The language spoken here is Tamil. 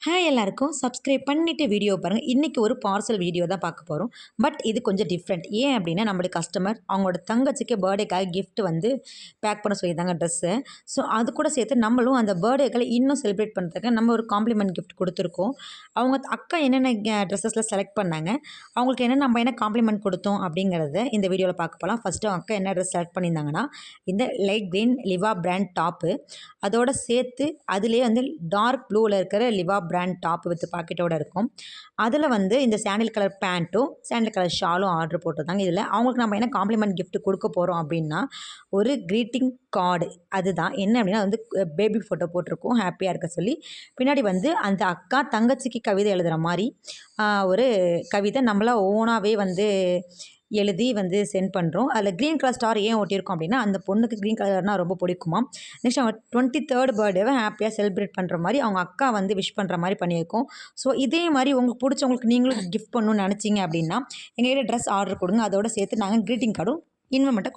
ஹாய் எல்லாருக்கும் சப்ஸ்கிரைப் பண்ணிவிட்டு வீடியோ பாருங்கள். இன்றைக்கி ஒரு பார்சல் வீடியோ தான் பார்க்க போகிறோம். பட் இது கொஞ்சம் டிஃப்ரெண்ட். ஏன் அப்படின்னா நம்மளுடைய கஸ்டமர் அவங்களோட தங்கச்சிக்கு பர்த்டேக்காக கிஃப்ட் வந்து பேக் பண்ண சொல்லியிருந்தாங்க ட்ரெஸ்ஸு. ஸோ அது கூட சேர்த்து நம்மளும் அந்த பர்த்டேக்களை இன்னும் செலிப்ரேட் பண்ணுறதுக்கு நம்ம ஒரு காம்ப்ளிமெண்ட் கிஃப்ட் கொடுத்துருக்கோம். அவங்க அக்கா என்னென்ன ட்ரெஸ்ஸஸில் செலக்ட் பண்ணாங்க, அவங்களுக்கு நம்ம என்ன காம்ப்ளிமெண்ட் கொடுத்தோம் அப்படிங்கிறத இந்த வீடியோவில் பார்க்க போகலாம். ஃபஸ்ட்டு அவங்க அக்கா என்ன ட்ரெஸ் செலக்ட் பண்ணியிருந்தாங்கன்னா இந்த light green Liva brand top, அதோடு சேர்த்து அதுலேயே வந்து டார்க் ப்ளூவில் இருக்கிற லிவா பிராண்ட் டாப் வித் பாக்கெட்டோடு இருக்கும். அதில் வந்து இந்த சாண்டில் கலர் பேண்ட்டும் சாண்டில் கலர் ஷாலும் ஆர்டர் போட்டிருந்தாங்க. இதில் அவங்களுக்கு நம்ம என்ன காம்ப்ளிமெண்ட் கிஃப்ட் கொடுக்க போகிறோம் அப்படின்னா ஒரு க்ரீட்டிங் கார்டு. அதுதான் என்ன அப்படின்னா வந்து பேபி ஃபோட்டோ போட்டிருக்கோம் ஹாப்பியாக இருக்க சொல்லி. பின்னாடி வந்து அந்த அக்கா தங்கச்சிக்கு கவிதை எழுதுகிற மாதிரி ஒரு கவிதை நம்மளா ஓனாகவே வந்து எழுதி வந்து சென்ட் பண்ணுறோம். அதில் க்ரீன் கலர் ஸ்டார் ஏன் ஒட்டியிருக்கோம் அப்படின்னா அந்த பொண்ணுக்கு க்ரீன் கலர்னால் ரொம்ப பிடிக்குமா. நெக்ஸ்ட் அவங்க 23rd பர்த்டேவை ஹாப்பியாக செலிப்ரேட் பண்ணுற மாதிரி அவங்க அக்கா வந்து விஷ் பண்ணுற மாதிரி பண்ணியிருக்கோம். ஸோ இதே மாதிரி உங்களுக்கு பிடிச்சவங்களுக்கு நீங்களும் கிஃப்ட் பண்ணணும்னு நினச்சிங்க அப்படின்னா எங்கள்கிட்ட ட்ரெஸ் ஆர்டர் கொடுங்க. அதோடு சேர்த்து நாங்கள் க்ரீட்டிங் கார்டும் இன்வெமெண்ட்டை